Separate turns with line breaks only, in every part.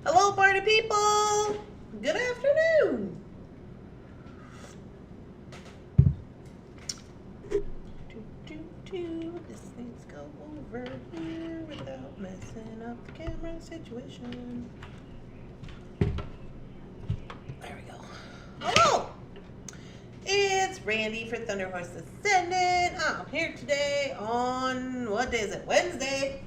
Hello, party people. Good afternoon. This needs to go over here without messing up the camera situation. There we go. Hello. It's Randy for Thunderhorse Descendant. I'm here today on, what day is it? Wednesday.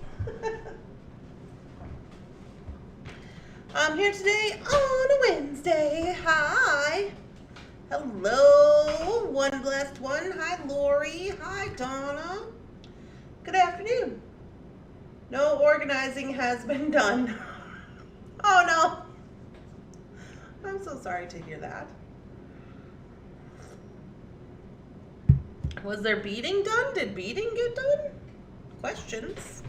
I'm here today on a Wednesday. Hi. Hello, one blessed one. Hi, Lori. Hi, Donna. Good afternoon. No organizing has been done. Oh, no. I'm so sorry to hear that. Was there beading done? Did beading get done? Questions.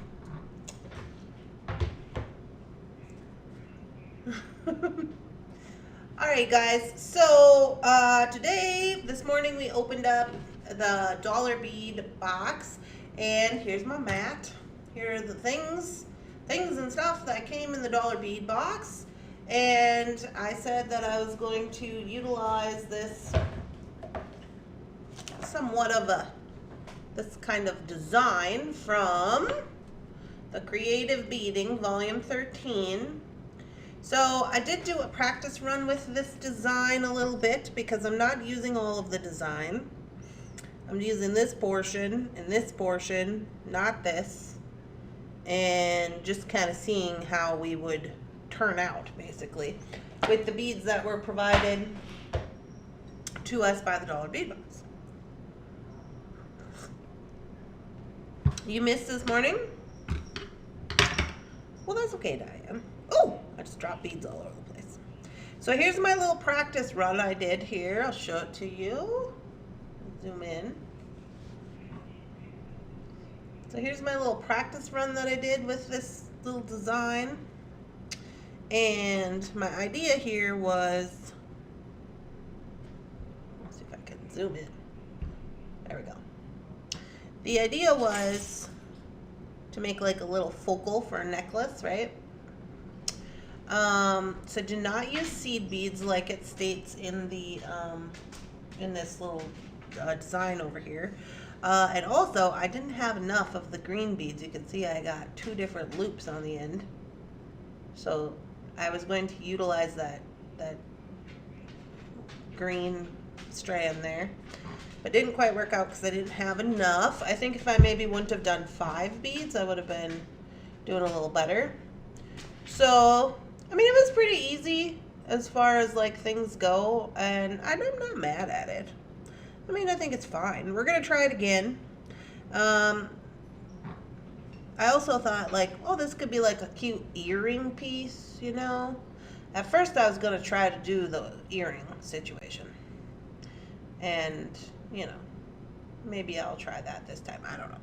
Alright guys, so this morning we opened up the Dollar Bead Box, and here's my mat. Here are the things and stuff that came in the Dollar Bead Box, and I said that I was going to utilize this somewhat of this kind of design from the Creative Beading Volume 13. So I did do a practice run with this design a little bit because I'm not using all of the design. I'm using this portion and this portion, not this, and just kind of seeing how we would turn out basically with the beads that were provided to us by the Dollar Bead Box. You missed this morning? Well, that's okay, Diane. Oh, I just dropped beads all over the place. So here's my little practice run I did here. I'll show it to you. Zoom in. So here's my little practice run that I did with this little design. And my idea here was, let's see if I can zoom in. There we go. The idea was to make like a little focal for a necklace, right? So do not use seed beads like it states in the in this little design over here. And also, I didn't have enough of the green beads. You can see I got 2 different loops on the end. So I was going to utilize that green strand there. But didn't quite work out because I didn't have enough. I think if I maybe wouldn't have done 5 beads, I would have been doing a little better. So I mean, it was pretty easy as far as like things go, and I'm not mad at it. I mean, I think it's fine. We're gonna try it again. I also thought like, oh, this could be like a cute earring piece, you know? At first I was gonna try to do the earring situation. And, you know, maybe I'll try that this time, I don't know.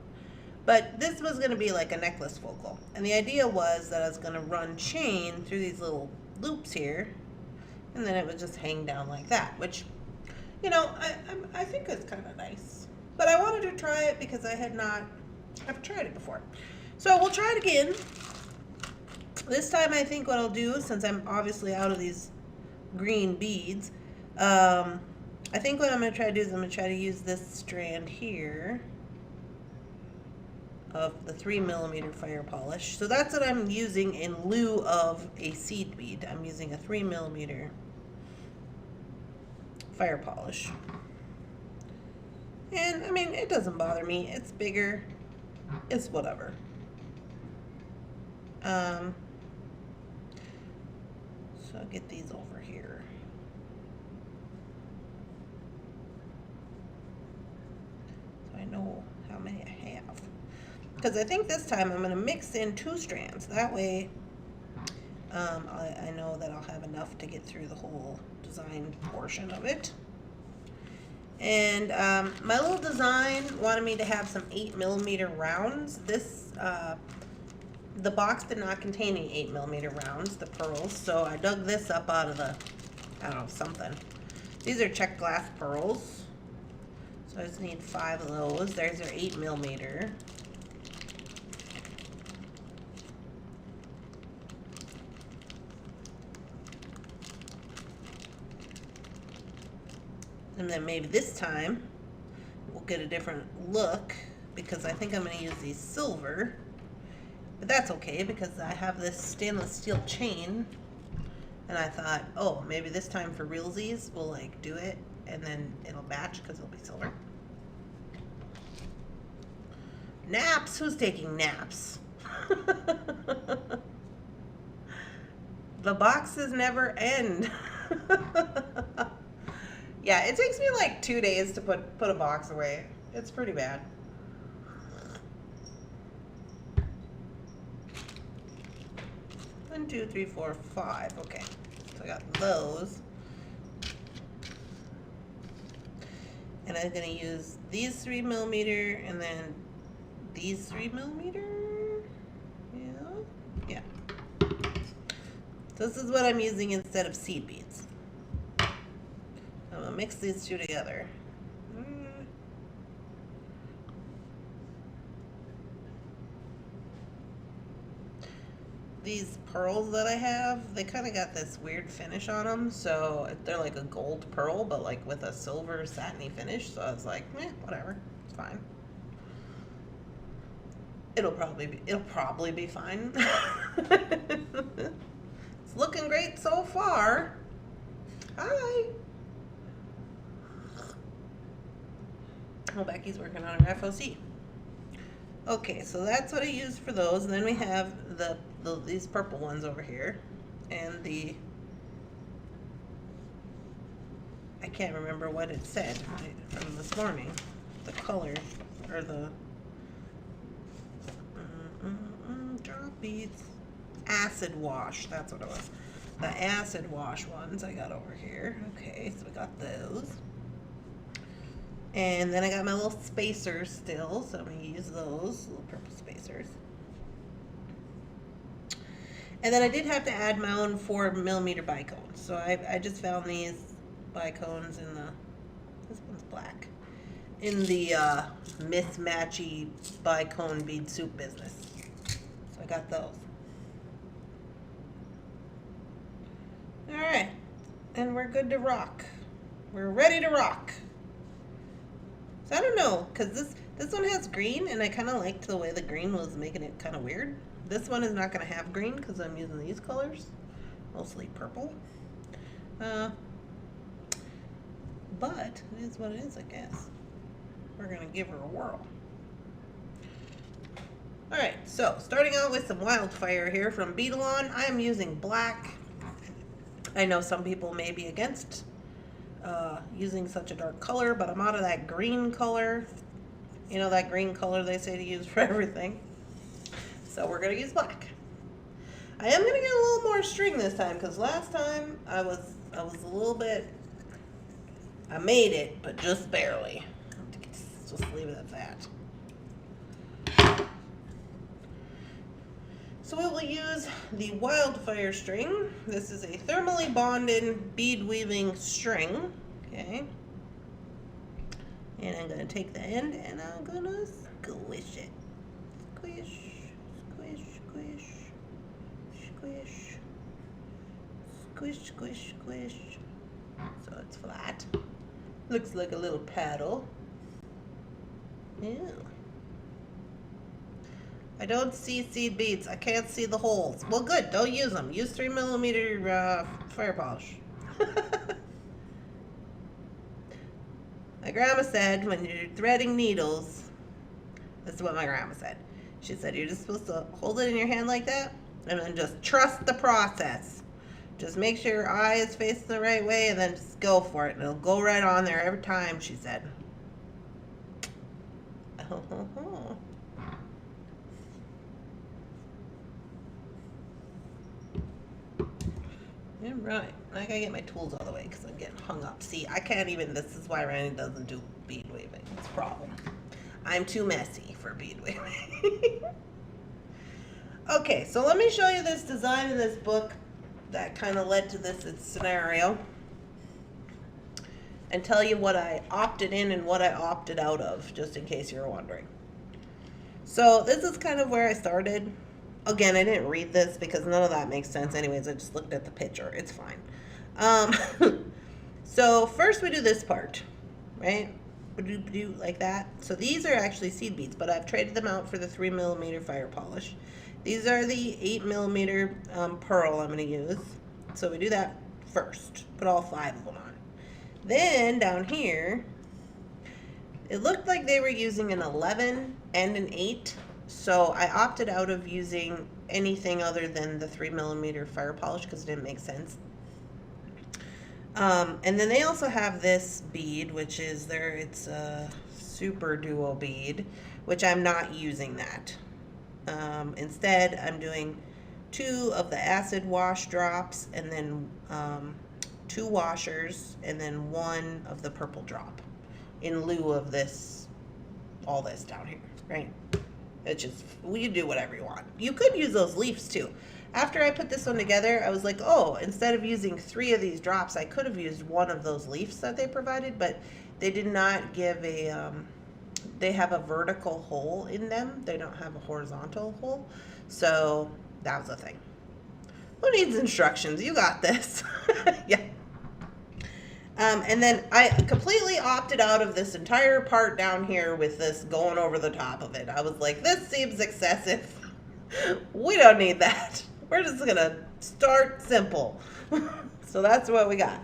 But this was going to be like a necklace focal. And the idea was that I was going to run chain through these little loops here. And then it would just hang down like that. Which, you know, I think is kind of nice. But I wanted to try it because I've tried it before. So we'll try it again. This time I think what I'll do, since I'm obviously out of these green beads, I think what I'm going to try to do is I'm going to try to use this strand here of the 3mm fire polish. So that's what I'm using in lieu of a seed bead. I'm using a 3mm fire polish. And I mean, it doesn't bother me. It's bigger. It's whatever. So I'll get these over here. So I know how many I have. Because I think this time I'm going to mix in 2 strands. That way I know that I'll have enough to get through the whole design portion of it. And my little design wanted me to have some 8mm rounds. This, the box did not contain any 8mm rounds, the pearls. So I dug this up out of the, I don't know, something. These are check glass pearls. So I just need 5 of those. There's our 8mm. And then maybe this time we'll get a different look, because I think I'm going to use these silver. But that's okay, because I have this stainless steel chain. And I thought, oh, maybe this time for realsies, we'll like do it and then it'll match because it'll be silver. Naps? Who's taking naps? The boxes never end. Yeah, it takes me like 2 days to put a box away. It's pretty bad. One, two, three, four, five. Okay, so I got those. And I'm gonna use these 3mm and then these 3mm. Yeah. So this is what I'm using instead of seed beads. I'm gonna mix these two together. These pearls that I have, they kind of got this weird finish on them, so they're like a gold pearl, but like with a silver satiny finish. So I was like, whatever, it's fine. It'll probably be fine. It's looking great so far. Hi. Oh, Becky's working on her FOC. Okay, so that's what I used for those. And then we have these purple ones over here, and I can't remember what it said from this morning. The color or the drop beads, acid wash. That's what it was. The acid wash ones I got over here. Okay, so we got those. And then I got my little spacers still, so I'm going to use those little purple spacers. And then I did have to add my own 4mm bicones. So I just found these bicones in this one's black, in the mismatchy bicone bead soup business. So I got those. Alright, and we're good to rock. We're ready to rock. So I don't know, because this one has green, and I kind of liked the way the green was making it kind of weird. This one is not going to have green because I'm using these colors, mostly purple. But it is what it is, I guess. We're going to give her a whirl. Alright, so starting out with some wildfire here from Beadalon. I am using black. I know some people may be against using such a dark color, but I'm out of that green color. You know, that green color they say to use for everything. So we're going to use black. I am going to get a little more string this time, because last time I was a little bit, I made it, but just barely. Just leave it at that. So we will use the wildfire string. This is a thermally bonded bead weaving string. Okay. And I'm going to take the end and I'm going to squish it. Squish, squish, squish, squish, squish, squish, squish. So it's flat. Looks like a little paddle. Ew. I don't see seed beads. I can't see the holes. Well, good. Don't use them. Use 3mm fire polish. My grandma said when you're threading needles, this is what my grandma said. She said you're just supposed to hold it in your hand like that and then just trust the process. Just make sure your eye is facing the right way and then just go for it. And it'll go right on there every time, she said. Oh. Right, I gotta get my tools out of the way because I'm getting hung up. See, I can't even, this is why Randy doesn't do bead weaving. It's a problem. I'm too messy for bead weaving. Okay, so let me show you this design in this book that kind of led to this scenario and tell you what I opted in and what I opted out of, just in case you're wondering. So this is kind of where I started. Again, I didn't read this because none of that makes sense anyways. I just looked at the picture. It's fine. So first we do this part, right? We do like that. So these are actually seed beads, but I've traded them out for the 3mm fire polish. These are the 8mm pearl I'm going to use. So we do that first. Put all 5 of them on. Then down here, it looked like they were using an 11 and an 8. So I opted out of using anything other than the 3mm fire polish because it didn't make sense. And then they also have this bead, which is it's a super duo bead, which I'm not using that. Instead, I'm doing 2 of the acid wash drops, and then 2 washers, and then 1 of the purple drop in lieu of this, all this down here, right? It's just, you do whatever you want. You could use those leaves too. After I put this one together, I was like, oh, instead of using 3 of these drops, I could have used 1 of those leaves that they provided, but they did not give they have a vertical hole in them. They don't have a horizontal hole. So that was a thing. Who needs instructions? You got this. Yeah. And then I completely opted out of this entire part down here with this going over the top of it. I was like, this seems excessive. We don't need that. We're just going to start simple. So that's what we got.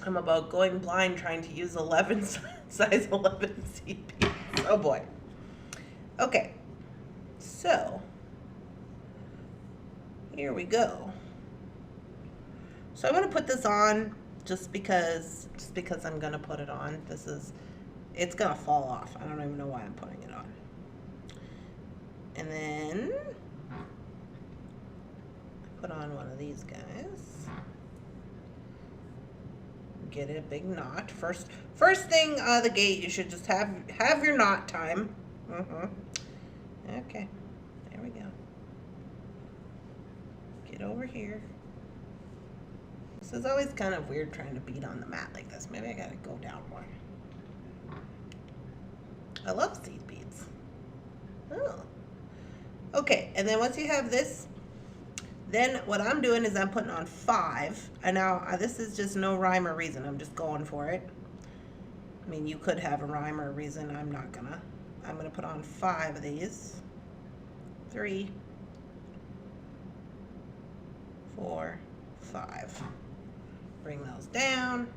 I'm about going blind trying to use 11 size 11 seed beads. Oh boy. Okay. So, here we go. So I'm going to put this on just because I'm going to put it on. It's going to fall off. I don't even know why I'm putting it on. And then put on one of these guys. Get a big knot. First thing out of the gate, you should just have your knot time. Okay. There we go. Get over here. This is always kind of weird trying to bead on the mat like this. Maybe I gotta go down more. I love seed beads. Oh. Okay, and then once you have this, then what I'm doing is I'm putting on 5. And now this is just no rhyme or reason. I'm just going for it. I mean, you could have a rhyme or a reason. I'm not gonna. I'm gonna put on 5 of these. 3, 4, 5. Bring those down.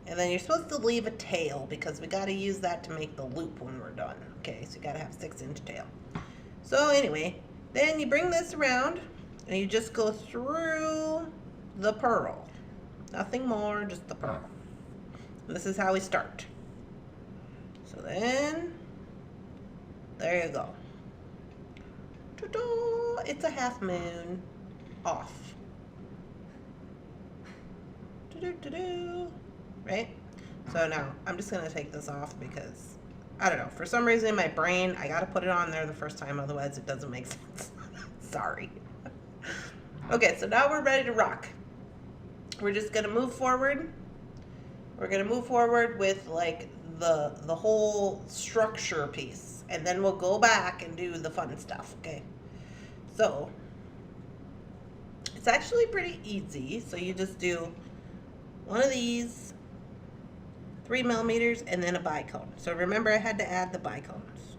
And then you're supposed to leave a tail because we got to use that to make the loop when we're done. Okay, so you got to have a 6-inch tail. So anyway, then you bring this around and you just go through the pearl. Nothing more, just the pearl. And this is how we start. So then, there you go. Ta-da! It's a half moon off. Do-do-do-do. Right? So now, I'm just going to take this off because, I don't know, for some reason in my brain, I got to put it on there the first time, otherwise it doesn't make sense. Sorry. Okay, so now we're ready to rock. We're just going to move forward. We're going to move forward with like the whole structure piece, and then we'll go back and do the fun stuff, okay? So, it's actually pretty easy. So you just do one of these, 3mm, and then a bicone. So remember, I had to add the bicones.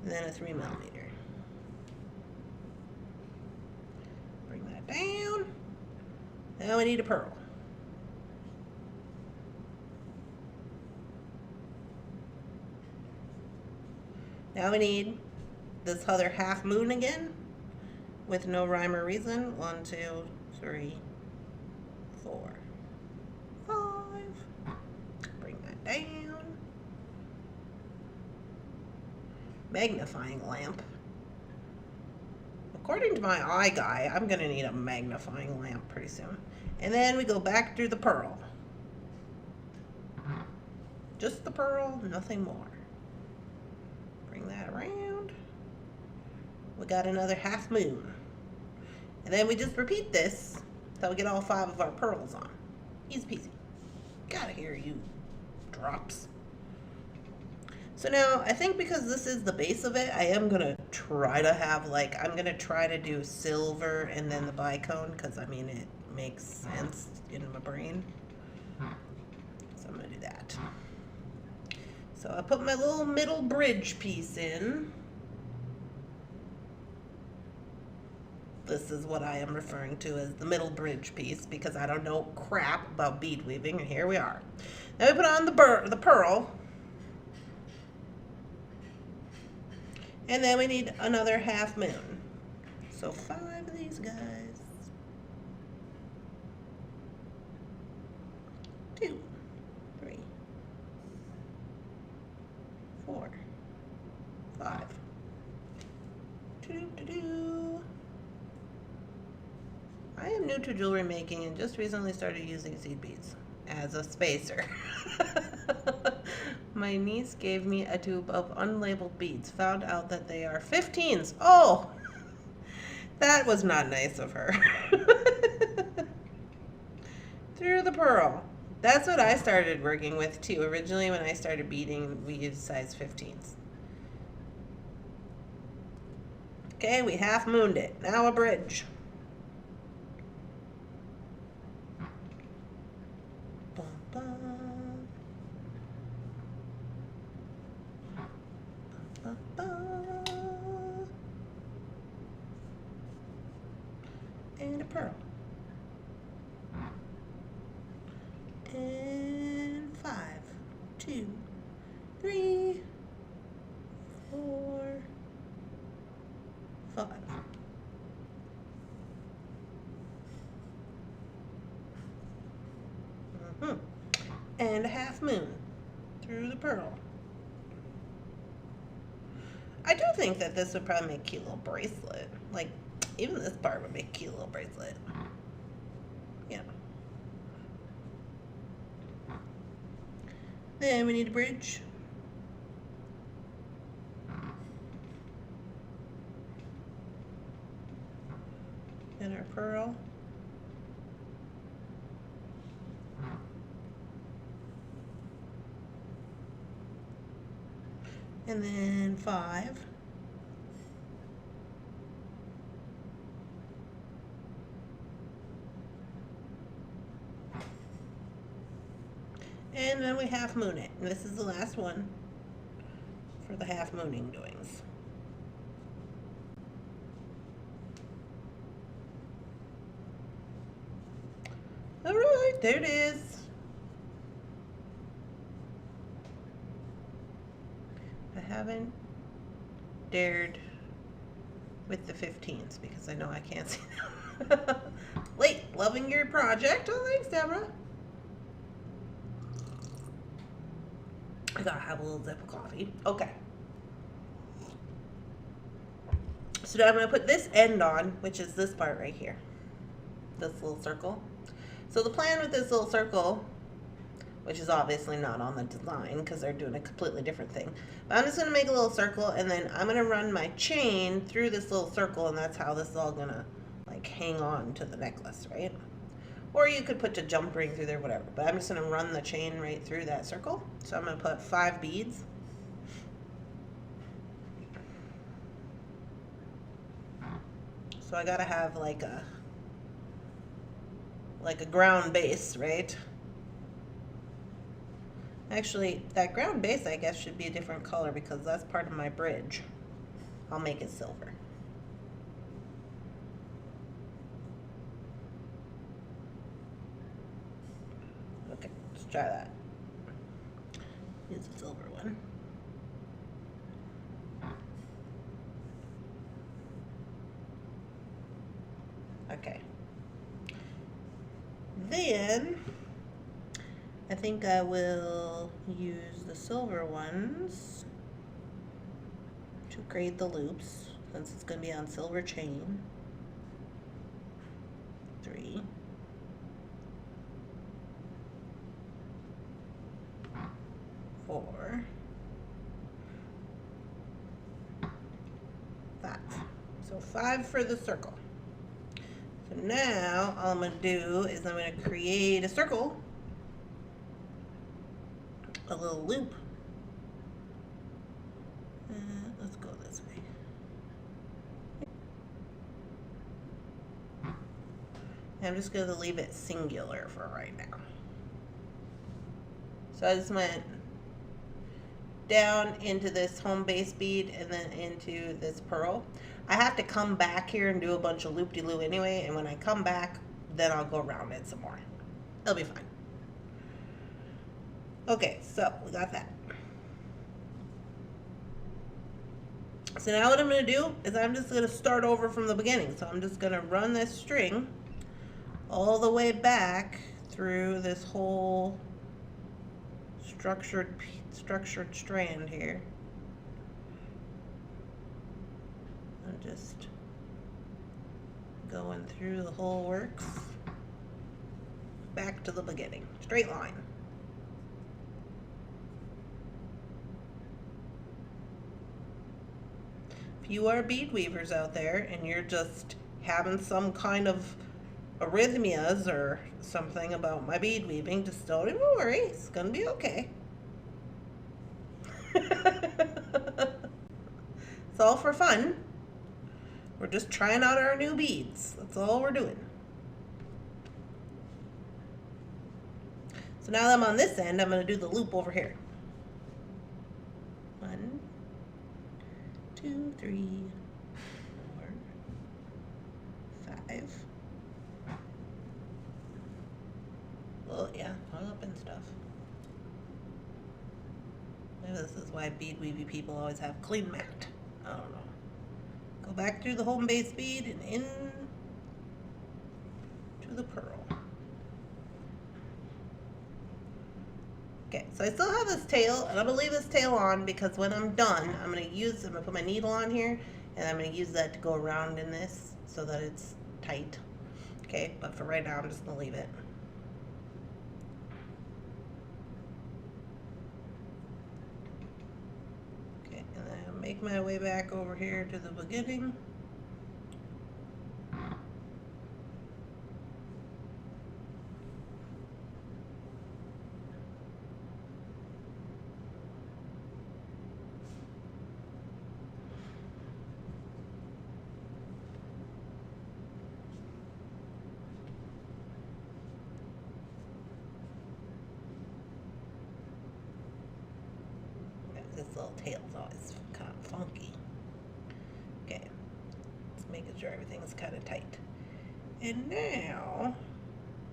And then a 3mm. Bring that down. Now we need a pearl. Now we need this other half moon again with no rhyme or reason. 1, 2, 3, 4, 5. Bring that down. Magnifying lamp. According to my eye guy, I'm going to need a magnifying lamp pretty soon. And then we go back through the pearl. Just the pearl, nothing more. Bring that around. We got another half moon. And then we just repeat this until we get all 5 of our pearls on. Easy peasy. Get out of here, you drops. So now, I think because this is the base of it, I am going to try to have, like, I'm going to try to do silver and then the bicone, because, I mean, it makes sense in my brain. So I'm going to do that. So I put my little middle bridge piece in. This is what I am referring to as the middle bridge piece, because I don't know crap about bead weaving, and here we are. Now we put on the pearl. And then we need another half moon. So 5 of these guys. 2, 3, 4, 5. I am new to jewelry making and just recently started using seed beads as a spacer. My niece gave me a tube of unlabeled beads. Found out that they are 15s. Oh, that was not nice of her. Through the pearl. That's what I started working with too. Originally when I started beading, we used size 15s. Okay, we half mooned it. Now a bridge. Bum, bum. Bum, bum. And a pearl. And 5, 2, 3, 4, 5. And a half moon through the pearl. I do think that this would probably make a cute little bracelet. Like, even this part would make a cute little bracelet. Yeah. Then we need a bridge. And our pearl. And then 5. And then we half moon it. And this is the last one for the half mooning doings. All right, there it is. I haven't dared with the 15s because I know I can't see them. Late, loving your project. Oh, thanks, Deborah. I gotta have a little sip of coffee. Okay. So now I'm gonna put this end on, which is this part right here. This little circle. So the plan with this little circle, which is obviously not on the design because they're doing a completely different thing. But I'm just gonna make a little circle and then I'm gonna run my chain through this little circle, and that's how this is all gonna like hang on to the necklace, right? Or you could put a jump ring through there, whatever. But I'm just gonna run the chain right through that circle. So I'm gonna put 5 beads. So I gotta have like a ground base, right? Actually, that ground base, I guess, should be a different color because that's part of my bridge. I'll make it silver. Okay, let's try that. Use the silver one. Okay. Then I think I will use the silver ones to create the loops since it's going to be on silver chain. 3, 4, 5. So 5 for the circle. So now all I'm going to do is I'm going to create a circle a little loop. Let's go this way. I'm just going to leave it singular for right now. So I just went down into this home base bead and then into this pearl. I have to come back here and do a bunch of loop-de-loo anyway, and when I come back, then I'll go around it some more. It'll be fine. Okay, so we got that. So now what I'm going to do is I'm just going to start over from the beginning. So I'm just going to run this string all the way back through this whole structured strand here. I'm just going through the whole works back to the beginning, straight line. If you are bead weavers out there and you're just having some kind of arrhythmias or something about my bead weaving, just don't even worry, it's gonna be okay. It's all for fun. We're just trying out our new beads. That's all we're doing. So now that I'm on this end, I'm going to do the loop over here. 1, 2, 3, 4, 5. Well, yeah, all up and stuff. Maybe this is why bead weaving people always have clean mat. I don't know. Go back through the home base bead and in to the pearl. Okay, so I still have this tail, and I'm gonna leave this tail on because when I'm done, I'm gonna put my needle on here, and I'm gonna use that to go around in this so that it's tight. Okay, but for right now, I'm just gonna leave it. Okay, and then I'll make my way back over here to the beginning. This little tail's always kind of funky. Okay, just making sure everything's kind of tight. And now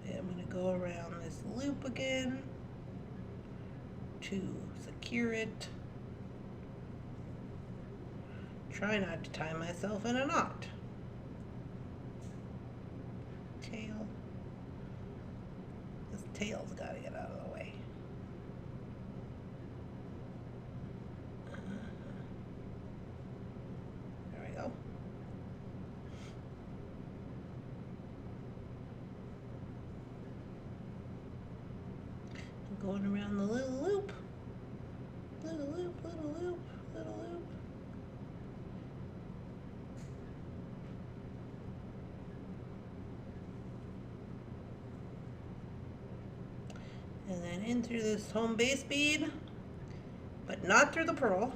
I'm going to go around this loop again to secure it. Try not to tie myself in a knot. Tail. This tail's got to get out of the way. There we go. I'm going around the little loop. Little loop, little loop, little loop. And then in through this home base bead, but not through the pearl.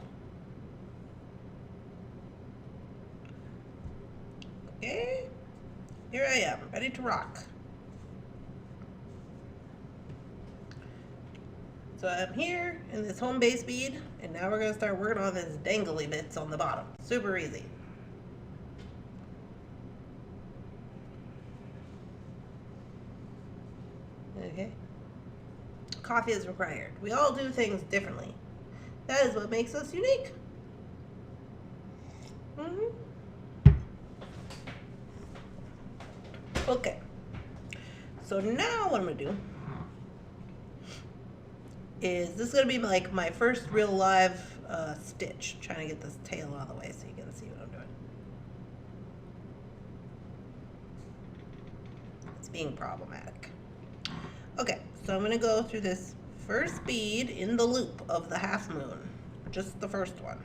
Okay, here I am, ready to rock. So I'm here in this home base bead, and now we're gonna start working on this dangly bits on the bottom. Super easy. Okay. Coffee is required. We all do things differently. That is what makes us unique. Okay. So now what I'm gonna do is this is gonna be like my first real live stitch. Trying to get this tail out of the way so you can see what I'm doing. It's being problematic. Okay, so I'm gonna go through this first bead in the loop of the half moon, just the first one.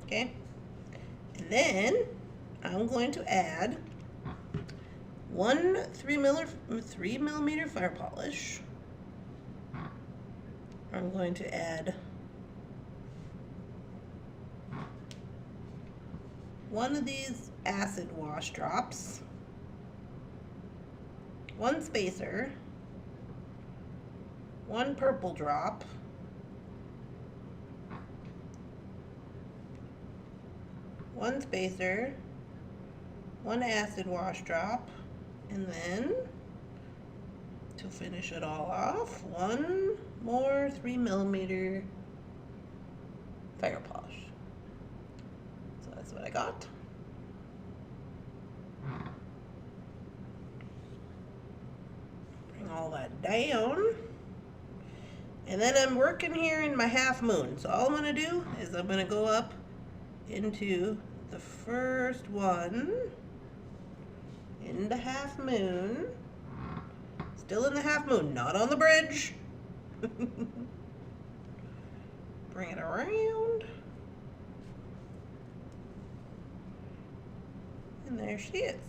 Okay, and then I'm going to add one 3 millimeter fire polish. I'm going to add one of these acid wash drops, one spacer, one purple drop, one spacer, one acid wash drop, and then to finish it all off, one more 3 millimeter fire polish. So that's what I got. Bring all that down. And then I'm working here in my half moon. So all I'm going to do is I'm going to go up into the first one, in the half moon, still in the half moon, not on the bridge. Bring it around. And there she is.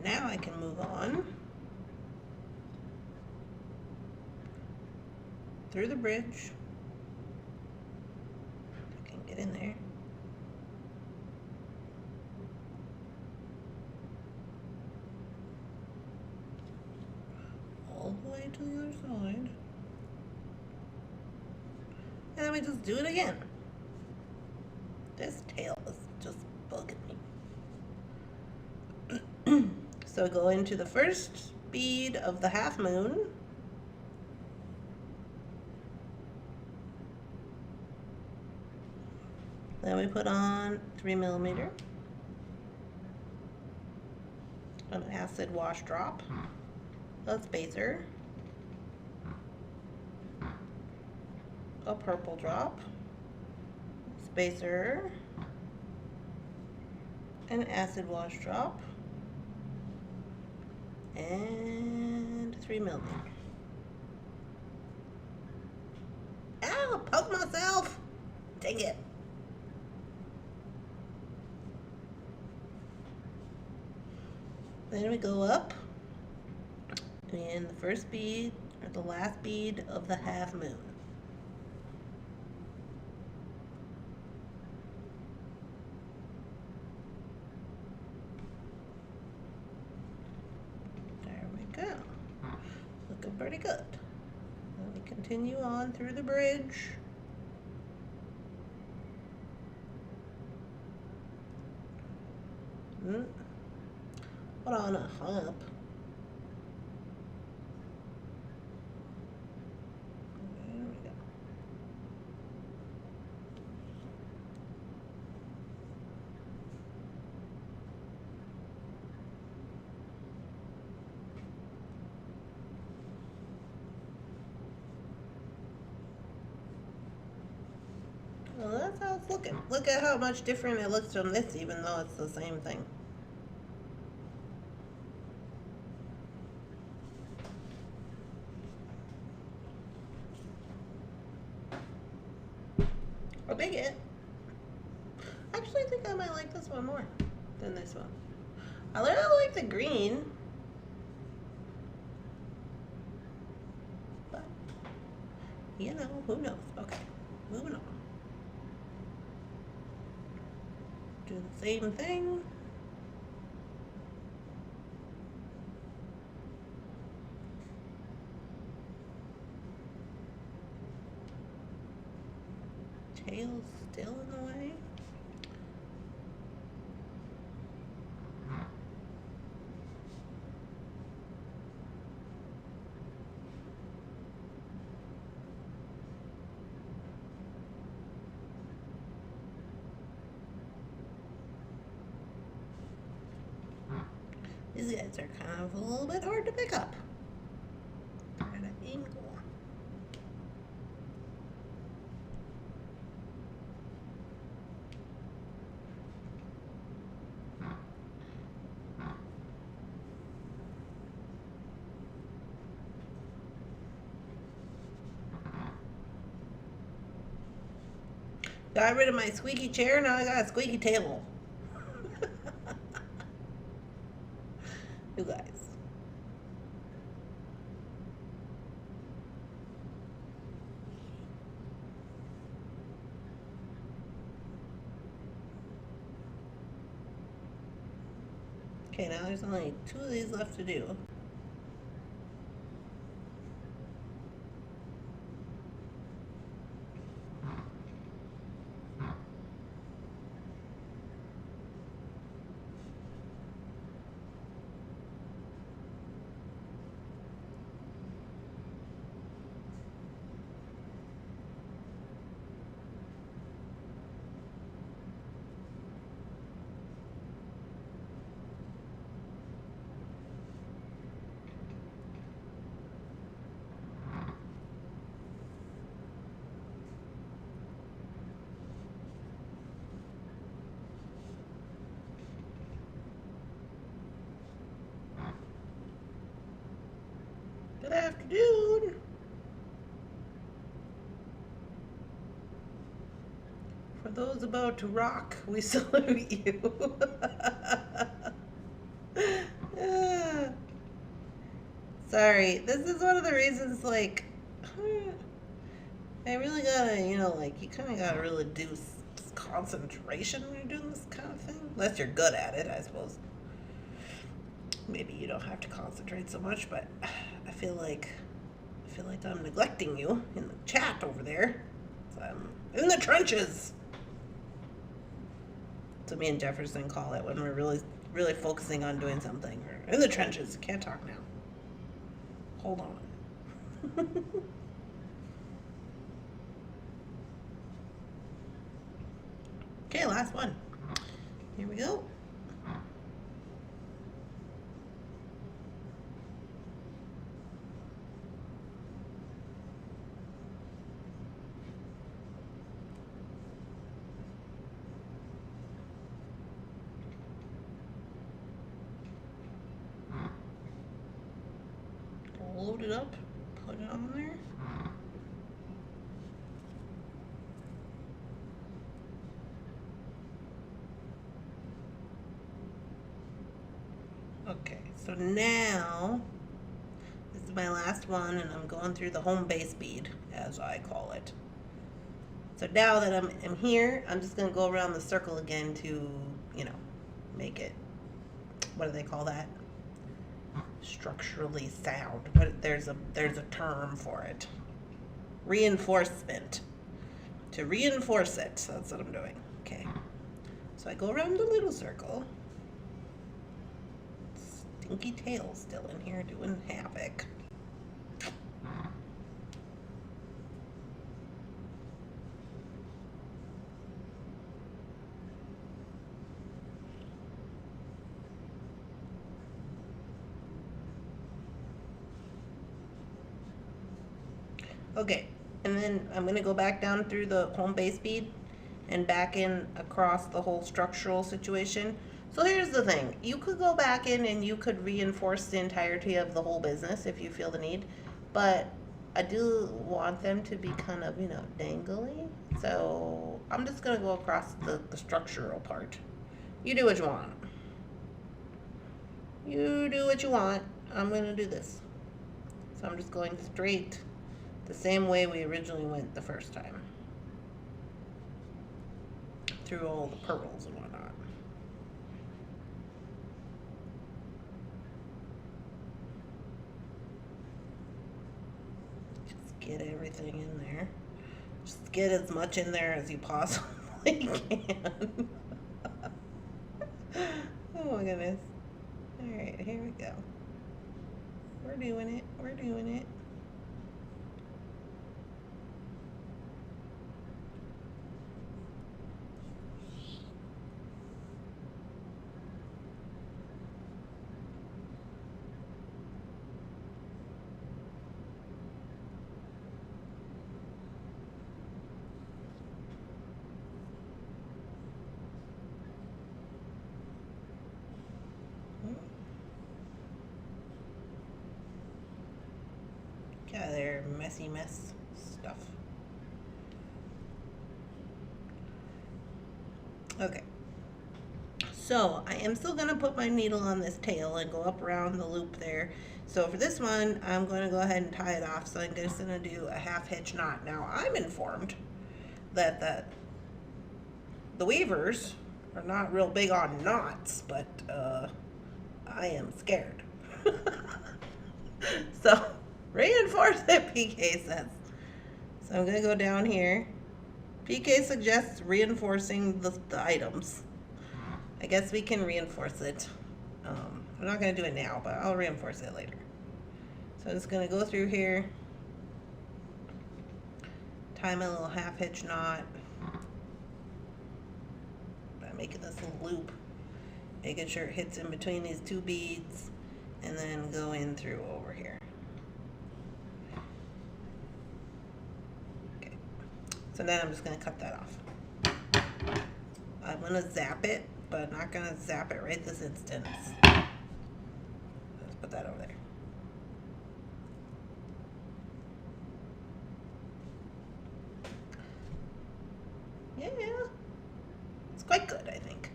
Now I can move on through the bridge. I can get in there. All the way to the other side. And then we just do it again. This tail is just bugging me. So go into the first bead of the half moon. Then we put on 3 millimeter, an acid wash drop, a spacer, a purple drop, spacer, an acid wash drop, and 3 millimeter. Ow, poke myself! Dang it. Then we go up in the first bead, or the last bead of the half moon. There we go. Looking pretty good. Then we continue on through the bridge. Put on a hump. There we go. Well, that's how it's looking. Look at how much different it looks from this, even though it's the same thing. I'll dig it. Actually, I think I might like this one more than this one. I really like the green. But, you know, who knows? Okay, moving on. Do the same thing. Tail's still in the way. These guys are kind of a little bit hard to pick up. At an angle. Got rid of my squeaky chair, now I got a squeaky table. You guys. Okay, now there's only 2 of these left to do. Good afternoon. For those about to rock, we salute you. Sorry, this is one of the reasons, like, I really gotta, like, you kind of gotta really do concentration when you're doing this kind of thing. Unless you're good at it, I suppose. Maybe you don't have to concentrate so much, but I feel like I'm neglecting you in the chat over there. So I'm in the trenches. So me and Jefferson call it when we're really, really focusing on doing something. We're in the trenches. Can't talk now. Hold on. Okay, last one. Here we go. Load it up, put it on there. Okay, so now this is my last one, and I'm going through the home base bead, as I call it. So now that I'm here, I'm just going to go around the circle again to, make it, what do they call that? Structurally sound. But there's a term for it. Reinforcement. To reinforce it. So that's what I'm doing. Okay. So I go around the little circle. Stinky tail still in here doing havoc. Okay, and then I'm going to go back down through the home base bead and back in across the whole structural situation. So here's the thing. You could go back in and you could reinforce the entirety of the whole business if you feel the need, but I do want them to be kind of, dangly. So I'm just going to go across the structural part. You do what you want. You do what you want. I'm going to do this. So I'm just going straight the same way we originally went the first time. Through all the pearls and whatnot. Just get everything in there. Just get as much in there as you possibly can. Oh my goodness. Alright, here we go. We're doing it. We're doing it. Get out of there, messy mess stuff. Okay. So I am still going to put my needle on this tail and go up around the loop there. So for this one, I'm going to go ahead and tie it off. So I'm just going to do a half hitch knot. Now I'm informed that the weavers are not real big on knots, but I am scared. So reinforce it, PK says. So I'm going to go down here. PK suggests reinforcing the items. I guess we can reinforce it. I'm not going to do it now, but I'll reinforce it later. So I'm just going to go through here, tie my little half hitch knot by making this little loop, making sure it hits in between these two beads, and then go in through over here. Okay, so then I'm just going to cut that off. I'm going to zap it, but I'm not going to zap it right this instant. Let's put that over there. Yeah, it's quite good, I think.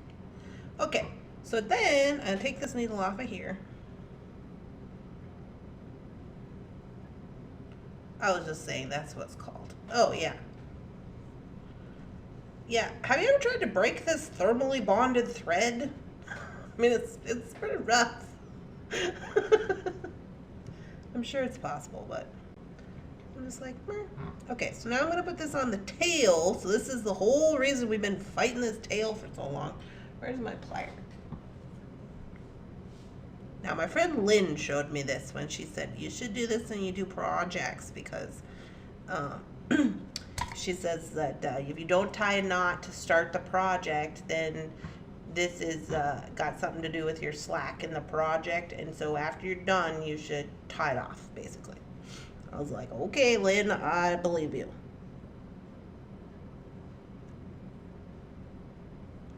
Okay, so then I take this needle off of here. I was just saying that's what's called. Oh, yeah. Yeah, have you ever tried to break this thermally bonded thread? I mean, it's pretty rough. I'm sure it's possible, but I'm just like, meh. Okay, so now I'm gonna put this on the tail. So this is the whole reason we've been fighting this tail for so long. Where's my plier? Now, my friend Lynn showed me this when she said, you should do this when you do projects because she says that if you don't tie a knot to start the project, then this is got something to do with your slack in the project, and so after you're done, you should tie it off, basically. I was like, okay, Lynn, I believe you.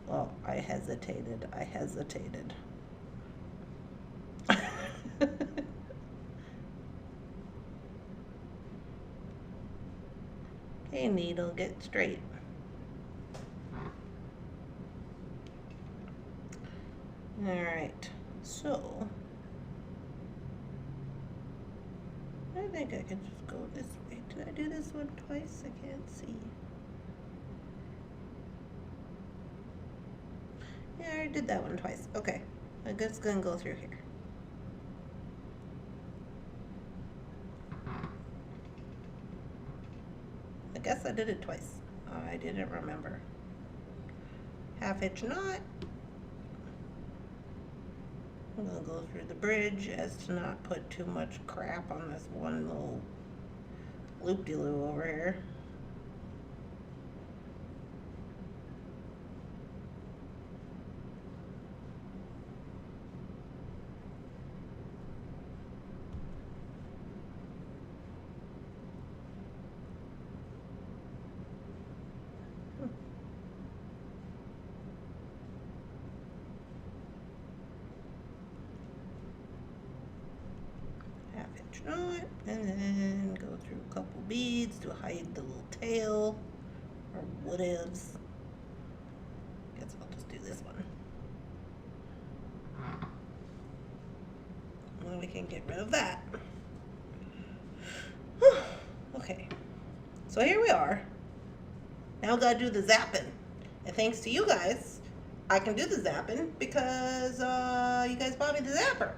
Well, I hesitated. Okay, needle, get straight. Alright, so I think I can just go this way. Did I do this one twice? I can't see. Yeah, I already did that one twice. Okay, I'm just gonna go through here. I guess I did it twice. I didn't remember. Half hitch knot. I'm gonna go through the bridge as to not put too much crap on this one little loop-de-loo over here. Knot, and then go through a couple beads to hide the little tail or whatevs. Guess I'll just do this one. Well, we can get rid of that. Okay, so here we are. Now gotta do the zapping, and thanks to you guys, I can do the zapping because you guys bought me the zapper.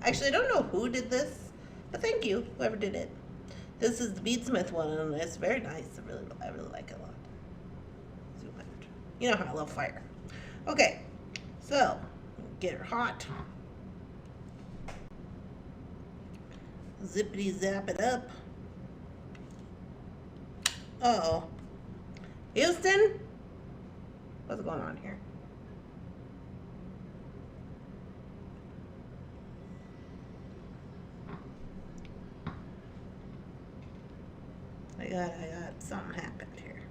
Actually, I don't know who did this, but thank you, whoever did it. This is the Beadsmith one, and it's very nice. I really like it a lot. Zoom out. You know how I love fire. Okay, so get her hot. Zippity zap it up. Uh-oh. Houston? What's going on here? I got something happened here.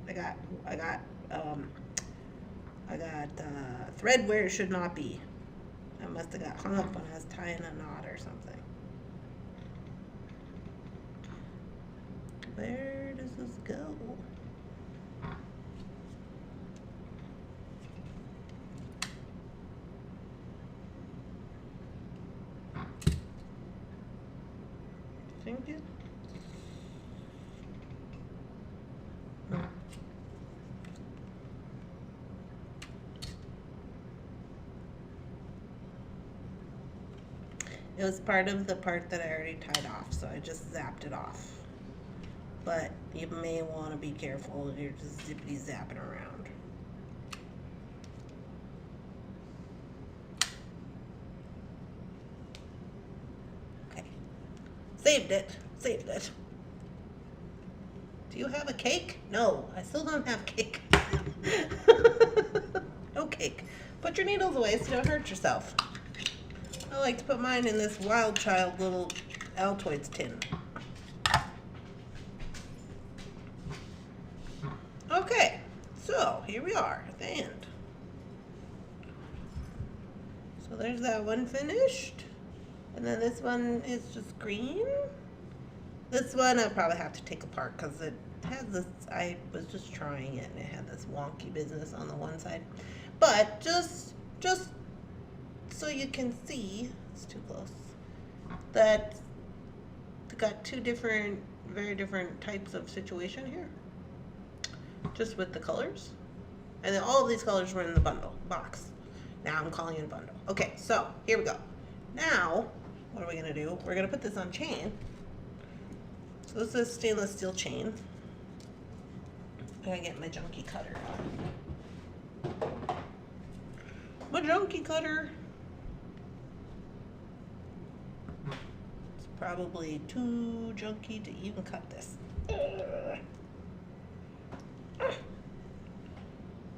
I got thread where it should not be. I must have got hung up when I was tying a knot or something. Where does this go? It was part of the part that I already tied off, so I just zapped it off. But you may want to be careful. You're just zippity zapping around. Okay. Saved it. Saved it. Do you have a cake? No, I still don't have cake. No cake. Put your needles away so you don't hurt yourself. I like to put mine in this Wild Child little Altoids tin. Okay, so here we are at the end. So there's that one finished. And then this one is just green. This one I'll probably have to take apart because it has this, I was just trying it and it had this wonky business on the one side. But just so you can see, it's too close, that it's got two different, very different types of situation here. Just with the colors. And then all of these colors were in the bundle box. Now I'm calling it a bundle. Okay, so here we go. Now, what are we gonna do? We're gonna put this on chain. So this is stainless steel chain. I'm gonna get my junky cutter out. My junky cutter. It's probably too junky to even cut this.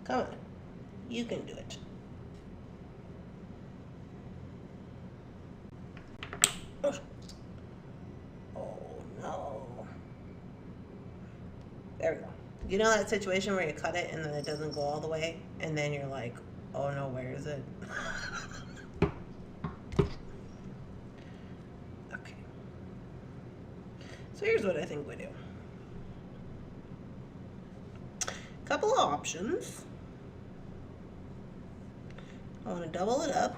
Come on, you can do it. Oh no. There we go. You know that situation where you cut it and then it doesn't go all the way and then you're like, oh no, where is it? Okay. So here's what I think we do. Couple of options. I want to double it up.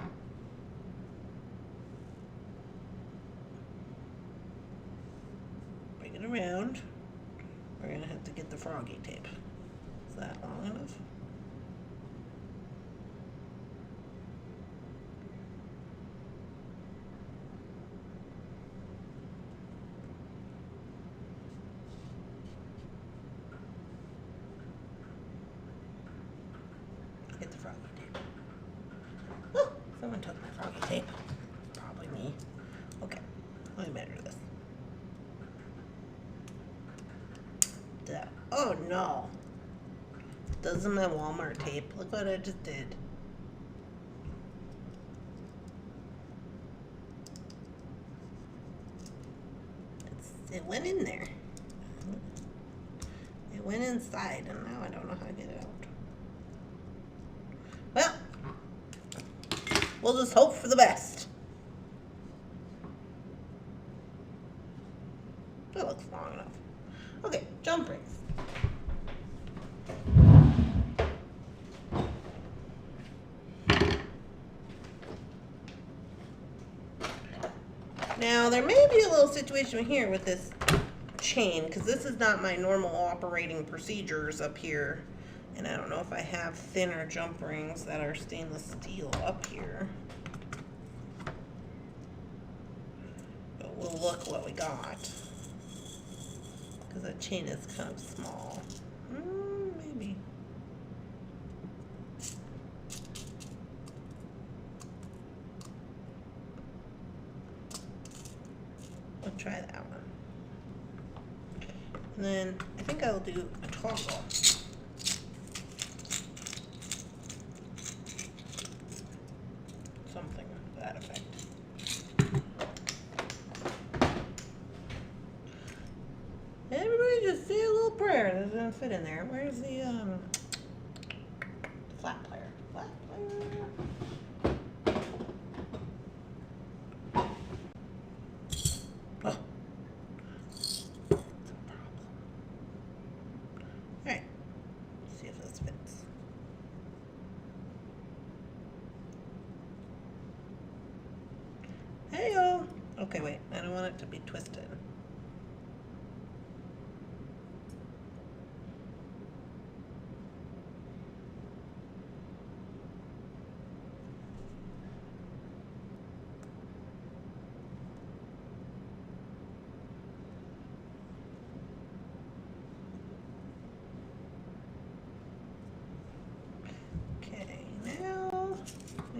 Bring it around. We're going to have to get the froggy tape. Is that long enough? Get the froggy tape. Oh, someone took my froggy tape. Probably me. Okay, let me measure this. Oh no. This is my Walmart tape. Look what I just did. It went in there. It went inside and now I don't know how to get it out. Well, we'll just hope for the best. That looks long enough. Okay, jump rings. Now, there may be a little situation here with this chain, because this is not my normal operating procedures up here. And I don't know if I have thinner jump rings that are stainless steel up here. But we'll look what we got. Because that chain is kind of small. Maybe. We'll try that one. And then I think I'll do a toggle. Something to that effect. Everybody just say a little prayer. This doesn't fit in there. Where's the flat player? Flat player. Oh. It's a problem. Alright. Let's see if this fits. Hey-o! Okay, wait. I don't want it to be twisted.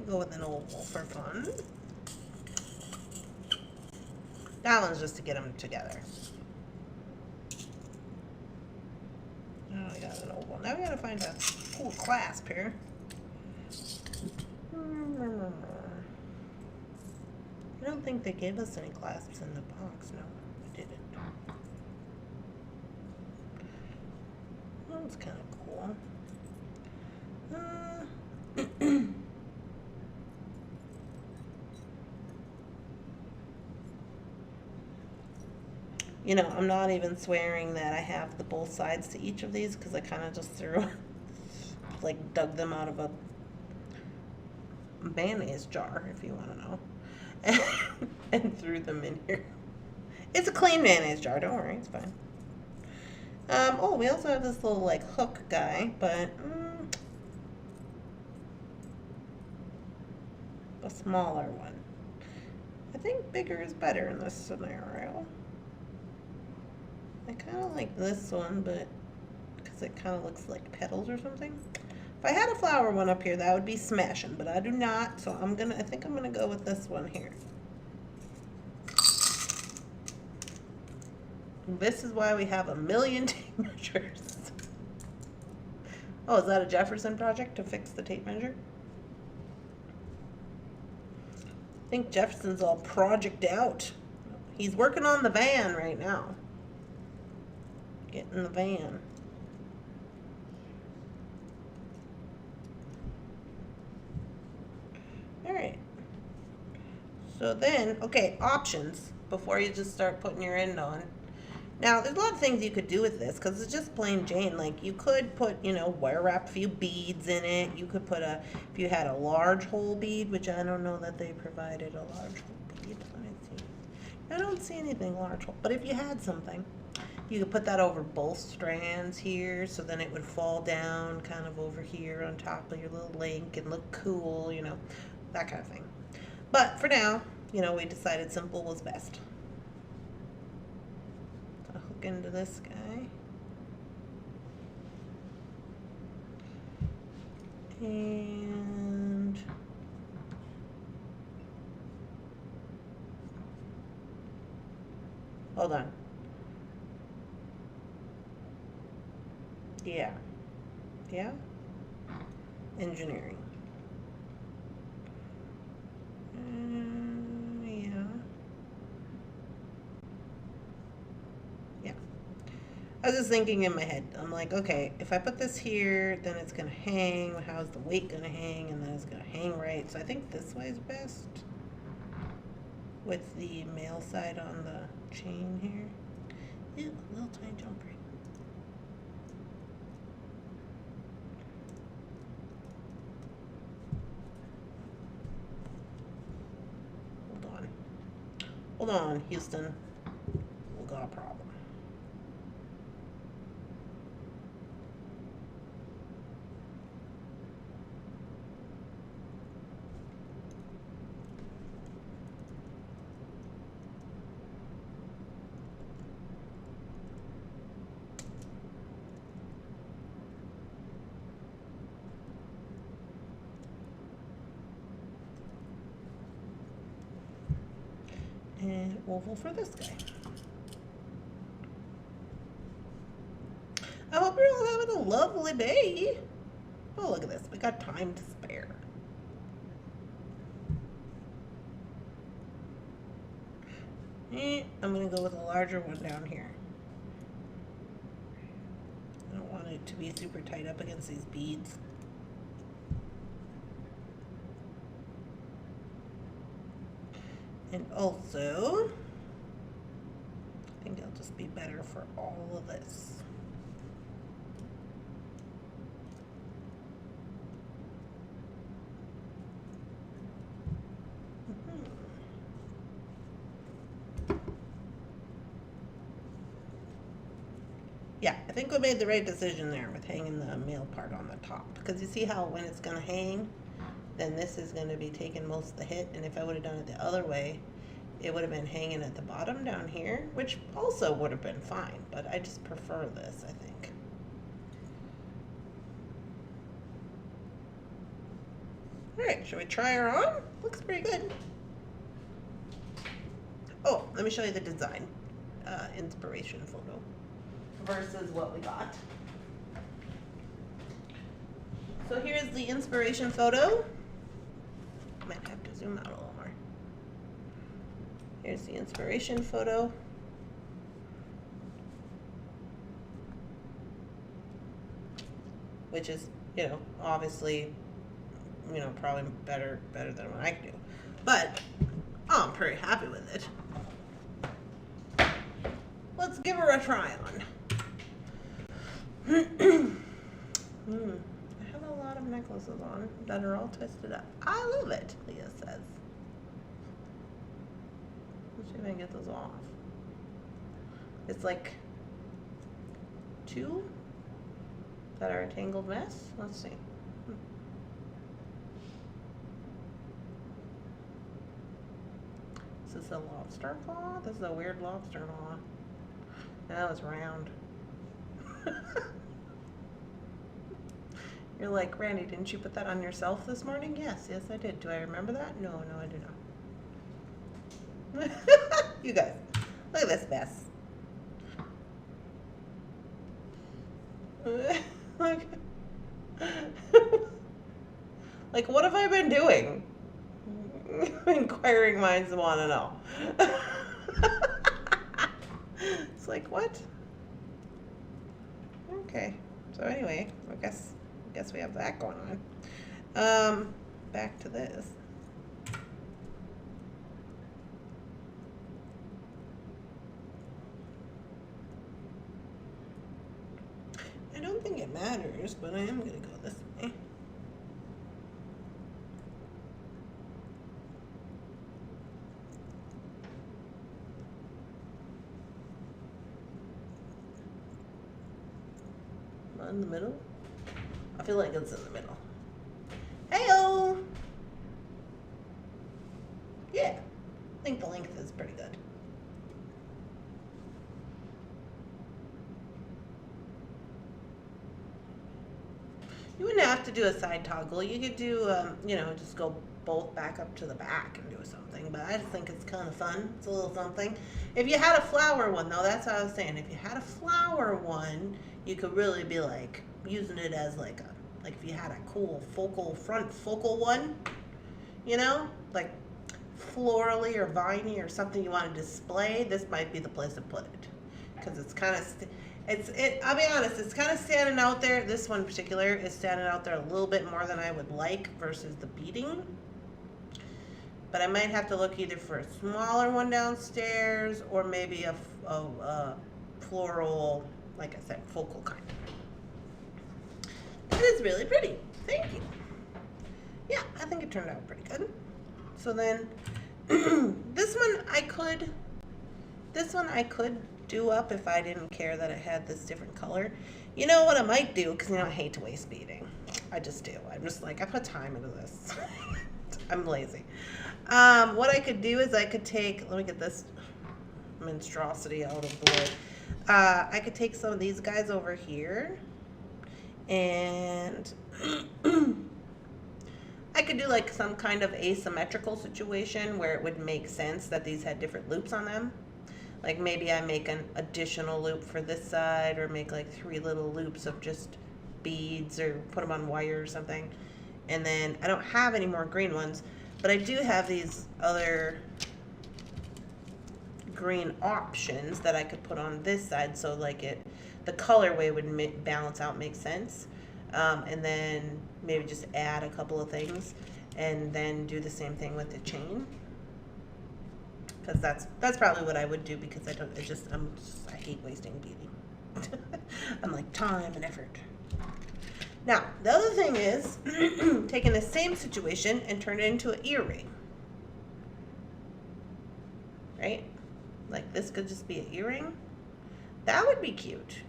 go with an oval for fun. That one's just to get them together. Oh, I got an oval. Now we gotta find a cool clasp here. I don't think they gave us any clasps in the box. No, they didn't. That one's kind of cool. You know, I'm not even swearing that I have the both sides to each of these because I kind of just threw, like, dug them out of a mayonnaise jar, if you want to know, and threw them in here. It's a clean mayonnaise jar, don't worry, it's fine. Oh, we also have this little, like, hook guy, but a smaller one. I think bigger is better in this scenario. I kind of like this one, but because it kind of looks like petals or something. If I had a flower one up here, that would be smashing, but I do not, so I think I'm gonna go with this one here. This is why we have a million tape measures. Oh, is that a Jefferson project to fix the tape measure? I think Jefferson's all project out. He's working on the van right now. Get in the van. Alright. So then, okay, options before you just start putting your end on. Now, there's a lot of things you could do with this because it's just plain Jane. Like, you could put, you know, wire wrap a few beads in it. You could put if you had a large hole bead, which I don't know that they provided a large hole bead. Let me see. I don't see anything large hole, but if you had something, you could put that over both strands here, so then it would fall down kind of over here on top of your little link and look cool, you know, that kind of thing. But for now, you know, we decided simple was best. So hook into this guy. And hold on. Yeah. Yeah? Engineering. Yeah. Yeah. I was just thinking in my head, I'm like, okay, if I put this here, then it's going to hang. How's the weight going to hang? And then it's going to hang right. So I think this way is best with the male side on the chain here. Ew, a little tiny jump ring. Hold on, Houston. We got a problem. And oval for this guy. I hope you're all having a lovely day. Oh, look at this. We got time to spare. I'm going to go with a larger one down here. I don't want it to be super tight up against these beads. And also, I think it'll just be better for all of this. Yeah, I think we made the right decision there with hanging the male part on the top. Because you see how when it's going to hang, then this is going to be taking most of the hit. And if I would have done it the other way, it would have been hanging at the bottom down here, which also would have been fine. But I just prefer this, I think. All right. should we try her on? Looks pretty good. Oh, let me show you the design inspiration photo versus what we got. So here's the inspiration photo. Might have to zoom out a little more. Here's the inspiration photo. Which is, you know, obviously, you know, probably better than what I can do. But I'm pretty happy with it. Let's give her a try on. I have a lot of necklaces on that are all twisted up. I love it, Leah says. Let's see if I can get those off. It's like 2 that are a tangled mess. Let's see. Is this a lobster claw? This is a weird lobster claw. That was round. You're like, Randy, didn't you put that on yourself this morning? Yes, I did. Do I remember that? No, I do not. You guys, look at this mess. Like, what have I been doing? Inquiring minds want to know. It's like, what? Okay. So anyway, I guess we have that going on. Back to this. I don't think it matters, but I am gonna go this way. In the middle? I feel like it's in the middle. Hey-o! Yeah, I think the length is pretty good. You wouldn't have to do a side toggle. You could do, you know, just go both back up to the back and do something. But I just think it's kind of fun. It's a little something. If you had a flower one, though, that's what I was saying. If you had a flower one, you could really be like using it as like if you had a cool front focal one, you know, like florally or viney or something you want to display. This might be the place to put it because it's kind of I'll be honest, it's kind of standing out there. This one in particular is standing out there a little bit more than I would like versus the beading. But I might have to look either for a smaller one downstairs or maybe a floral, like I said, focal kind. It is really pretty. Thank you. Yeah, I think it turned out pretty good. So then, this one I could do up if I didn't care that it had this different color. You know what I might do, because you know I hate to waste beading. I just do. I'm just like, I put time into this. I'm lazy. What I could do is I could take, let me get this monstrosity out of the way. I could take some of these guys over here and I could do like some kind of asymmetrical situation where it would make sense that these had different loops on them. Like maybe I make an additional loop for this side or make like 3 little loops of just beads or put them on wire or something. And then I don't have any more green ones, but I do have these other green options that I could put on this side so like the colorway would balance out, make sense. And then maybe just add a couple of things and then do the same thing with the chain. Because that's probably what I would do because I hate wasting beading. I'm like time and effort. Now, the other thing is taking the same situation and turn it into an earring. Right? Like this could just be an earring. That would be cute.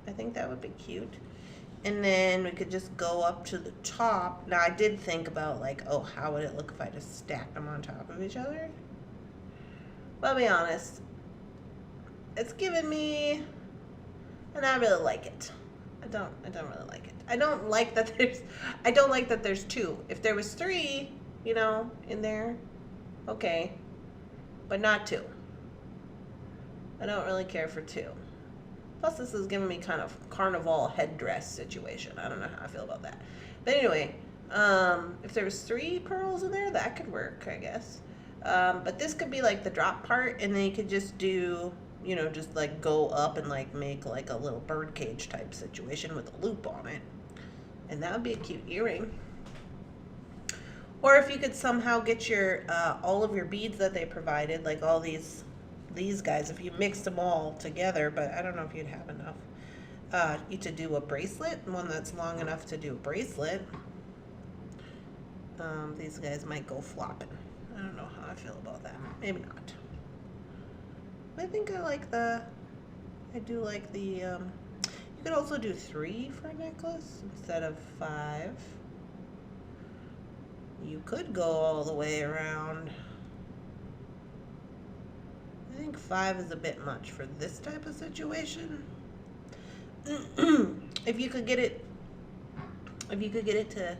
I think that would be cute. And then we could just go up to the top. Now I did think about like, oh, how would it look if I just stacked them on top of each other? But I'll be honest, it's giving me, and I really like it. I don't really like it. I don't like that there's 2. If there was 3, you know, in there. Okay, but not 2. I don't really care for 2. Plus, this is giving me kind of carnival headdress situation. I don't know how I feel about that. But anyway, if there was 3 pearls in there, that could work, I guess. But this could be like the drop part, and then you could just do, you know, just like go up and like make like a little bird cage type situation with a loop on it. And that would be a cute earring. Or if you could somehow get your all of your beads that they provided, like all these guys, if you mixed them all together, but I don't know if you'd have enough, you to do a bracelet, one that's long enough to do a bracelet. These guys might go flopping. I don't know how I feel about that. Maybe not. I think I do like the, you could also do 3 for a necklace instead of 5. You could go all the way around. I think 5 is a bit much for this type of situation. If you could get it to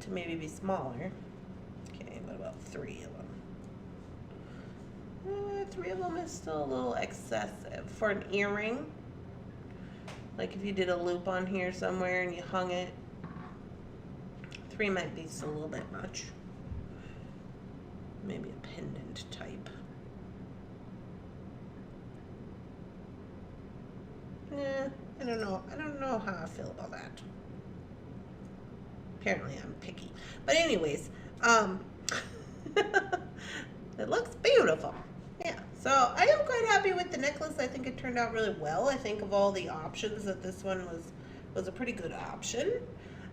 to maybe be smaller. Okay, what about 3 of them? 3 of them is still a little excessive for an earring. Like if you did a loop on here somewhere and you hung it, 3 might be just a little bit much. Maybe a pendant type. I don't know. I don't know how I feel about that. Apparently I'm picky. But anyways, it looks beautiful. Yeah, so I am quite happy with the necklace. I think it turned out really well. I think of all the options that this one was a pretty good option.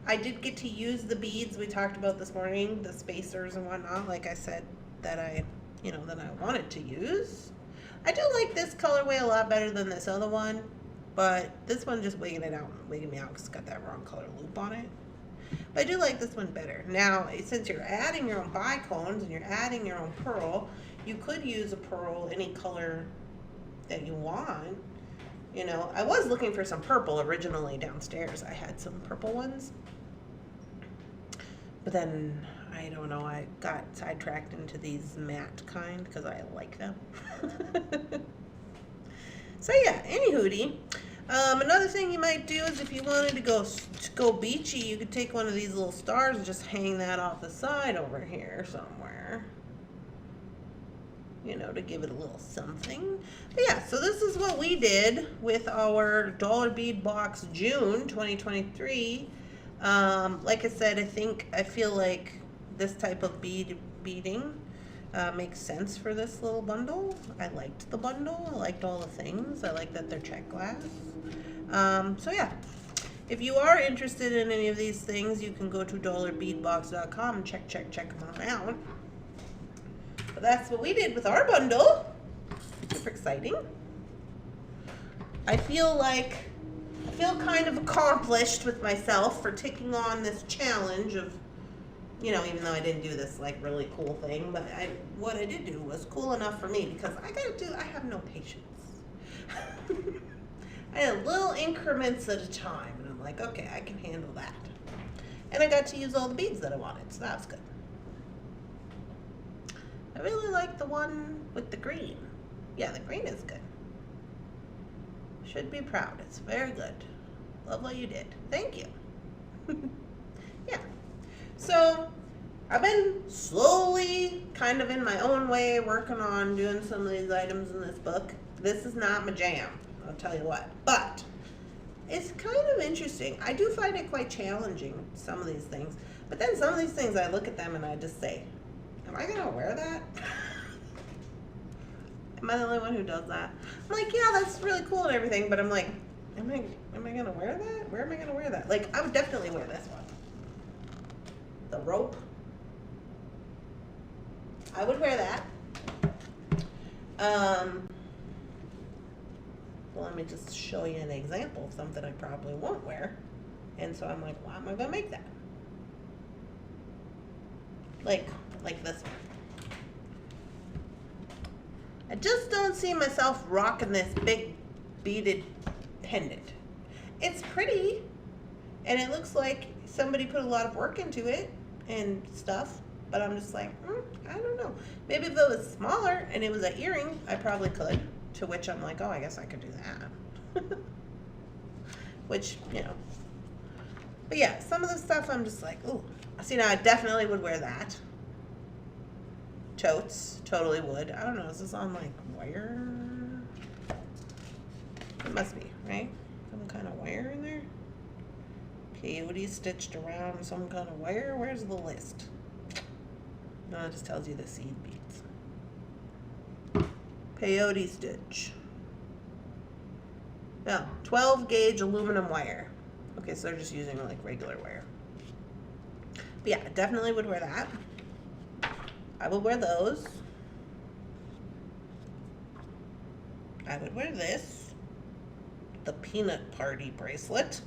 I did get to use the beads we talked about this morning, the spacers and whatnot, like I said, that I wanted to use. I do like this colorway a lot better than this other one, but this one just wigging me out because it's got that wrong color loop on it. But I do like this one better. Now, since you're adding your own bicones and you're adding your own pearl, you could use a pearl any color that you want. You know, I was looking for some purple originally downstairs. I had some purple ones. But then, I don't know, I got sidetracked into these matte kind because I like them. So yeah, anywhooty. Another thing you might do is if you wanted to go beachy, you could take one of these little stars and just hang that off the side over here somewhere. You know, to give it a little something. But yeah, so this is what we did with our Dollar Bead Box June 2023. Like I said, I feel like this type of beading makes sense for this little bundle. I liked the bundle. I liked all the things. I like that they're check glass. So yeah, if you are interested in any of these things, you can go to dollarbeadbox.com and check them out. But that's what we did with our bundle. Super exciting. I feel kind of accomplished with myself for taking on this challenge of, you know, even though I didn't do this like really cool thing, but what I did do was cool enough for me because I have no patience. I had little increments at a time, and I'm like, okay, I can handle that. And I got to use all the beads that I wanted, so that was good. I really like the one with the green. Yeah, the green is good. Should be proud. It's very good. Love what you did. Thank you. Yeah. So, I've been slowly, kind of in my own way, working on doing some of these items in this book. This is not my jam, I'll tell you what. But, it's kind of interesting. I do find it quite challenging, some of these things. But then some of these things, I look at them and I just say, am I going to wear that? Am I the only one who does that? I'm like, yeah, that's really cool and everything, but I'm like, am I going to wear that? Where am I going to wear that? Like, I would definitely wear this one. The rope. I would wear that. Well, let me just show you an example of something I probably won't wear. And so I'm like, why am I going to make that? Like this one. I just don't see myself rocking this big beaded pendant. It's pretty, and it looks like somebody put a lot of work into it and stuff, but I'm just like, I don't know. Maybe if it was smaller and it was an earring, I probably could. To which I'm like, oh, I guess I could do that. Which, you know. But yeah, some of the stuff I'm just like, ooh. See, now I definitely would wear that. Totes, totally would. I don't know, is this on like wire? It must be, right? Some kind of wire in there? Peyote stitched around some kind of wire? Where's the list? No, it just tells you the seed beads. Peyote stitch. No, 12 gauge aluminum wire. Okay, so they're just using like regular wire. But yeah, I definitely would wear that. I would wear those. I would wear this. The peanut party bracelet.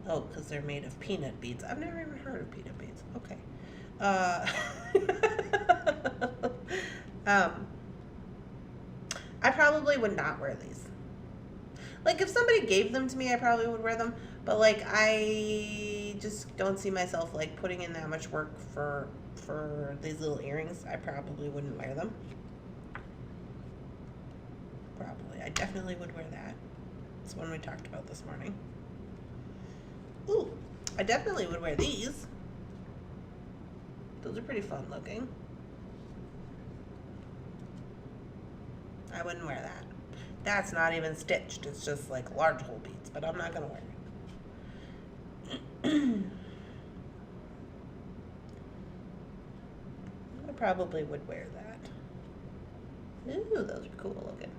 Oh, because they're made of peanut beads. I've never even heard of peanut beads. Okay. I probably would not wear these. Like, if somebody gave them to me, I probably would wear them. But, like, I just don't see myself, like, putting in that much work for these little earrings. I probably wouldn't wear them. Probably. I definitely would wear that. It's one we talked about this morning. Ooh, I definitely would wear these. Those are pretty fun looking. I wouldn't wear that. That's not even stitched. It's just like large hole beads, but I'm not gonna wear it. I probably would wear that. Ooh, those are cool looking.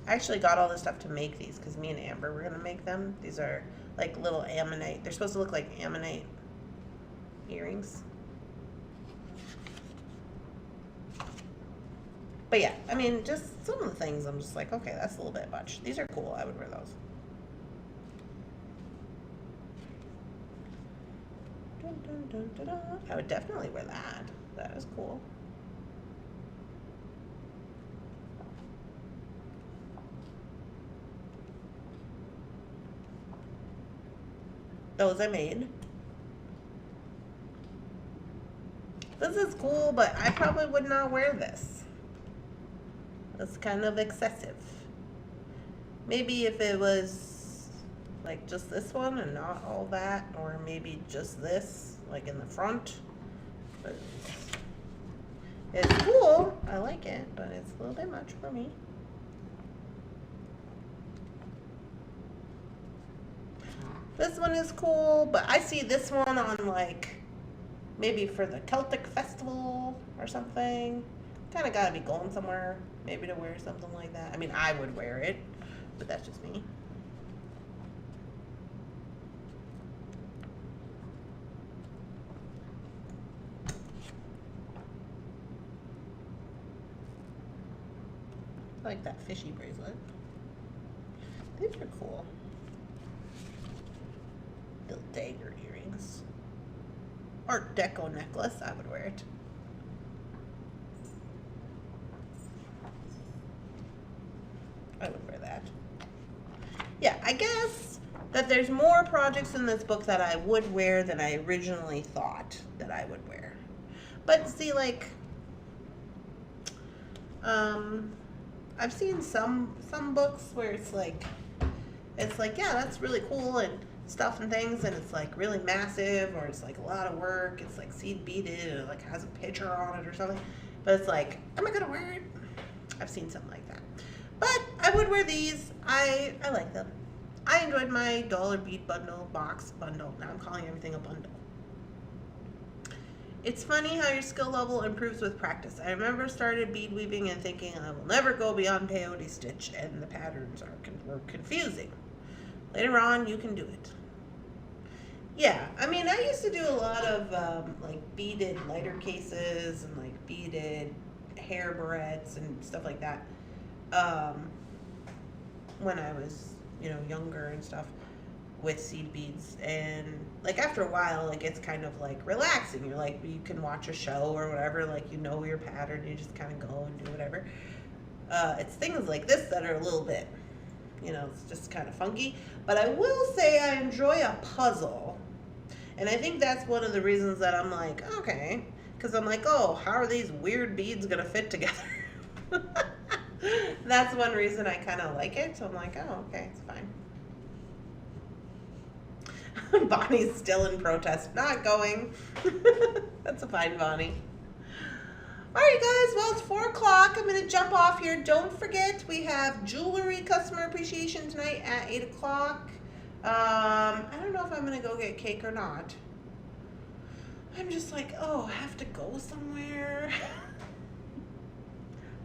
I actually got all this stuff to make these because me and Amber were gonna make them. These are like little ammonite. They're supposed to look like ammonite earrings. But yeah, I mean, just some of the things I'm just like, okay, that's a little bit much. These are cool. I would wear those. Dun, dun, dun, dun, dun. I would definitely wear that. That is cool. Those I made. This is cool, but I probably would not wear this. It's kind of excessive. Maybe if it was like just this one and not all that, or maybe just this, like in the front. But it's cool. I like it, but it's a little bit much for me. This one is cool, but I see this one on like maybe for the Celtic festival or something. Kind of gotta be going somewhere, maybe to wear something like that. I mean, I would wear it, but that's just me. I like that fishy bracelet. These are cool. Little dagger earrings. Art Deco necklace, I would wear it. I would wear that. Yeah, I guess that there's more projects in this book that I would wear than I originally thought that I would wear. But see, like, I've seen some books where it's like, yeah, that's really cool and stuff and things, and it's like really massive, or it's like a lot of work, it's like seed beaded, or like has a picture on it or something, but it's like, am I gonna wear it? I've seen something like that. But I would wear these. I like them. I enjoyed my Dollar Bead Box bundle. Now I'm calling everything a bundle. It's funny how your skill level improves with practice. I remember started bead weaving and thinking I will never go beyond peyote stitch, and the patterns were confusing. Later on, you can do it. Yeah, I mean, I used to do a lot of like beaded lighter cases and like beaded hair barrettes and stuff like that when I was, younger and stuff. with seed beads, and like after a while it gets kind of like relaxing. You're like, you can watch a show or whatever, like you know your pattern, you just kind of go and do whatever. It's things like this that are a little bit, you know, it's just kind of funky. But I will say I enjoy a puzzle, and I think that's one of the reasons that I'm like, okay, because I'm like, oh, how are these weird beads gonna fit together? That's one reason I kind of like it. So I'm like, oh, okay, it's fine. Bonnie's still in protest, not going. That's a fine Bonnie. All right, guys, well, it's 4 o'clock. I'm going to jump off here. Don't forget, we have jewelry customer appreciation tonight at 8 o'clock. I don't know if I'm going to go get cake or not. I'm just like, oh, I have to go somewhere.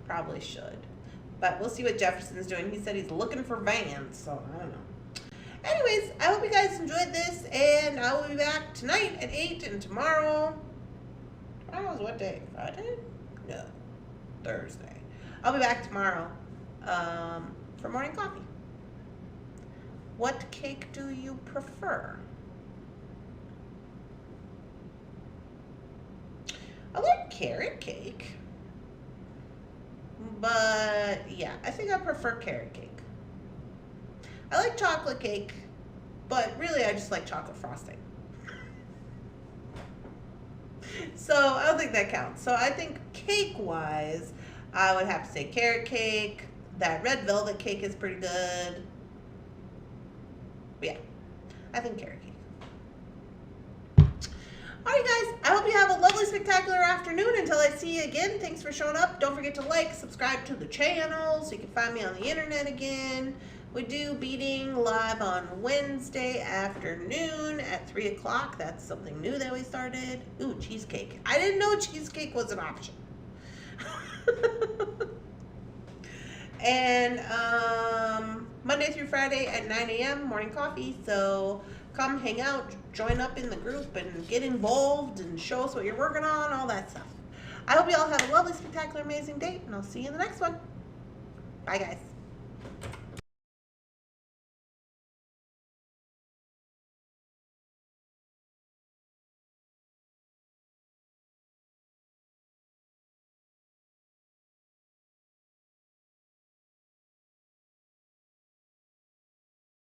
Probably should. But we'll see what Jefferson's doing. He said he's looking for vans, so I don't know. Anyways, I hope you guys enjoyed this, and I will be back tonight at 8 and tomorrow. Tomorrow's what day? Friday? No, Thursday. I'll be back tomorrow for morning coffee. What cake do you prefer? I like carrot cake, but yeah, I think I prefer carrot cake. I like chocolate cake, but really I just like chocolate frosting. So I don't think that counts. So I think cake-wise, I would have to say carrot cake. That red velvet cake is pretty good. But yeah, I think carrot cake. Alright guys, I hope you have a lovely, spectacular afternoon. Until I see you again, thanks for showing up. Don't forget to like, subscribe to the channel so you can find me on the internet again. We do beading live on Wednesday afternoon at 3 o'clock. That's something new that we started. Ooh, cheesecake. I didn't know cheesecake was an option. And Monday through Friday at 9 a.m. morning coffee. So come hang out, join up in the group, and get involved and show us what you're working on, all that stuff. I hope you all have a lovely, spectacular, amazing day, and I'll see you in the next one. Bye, guys.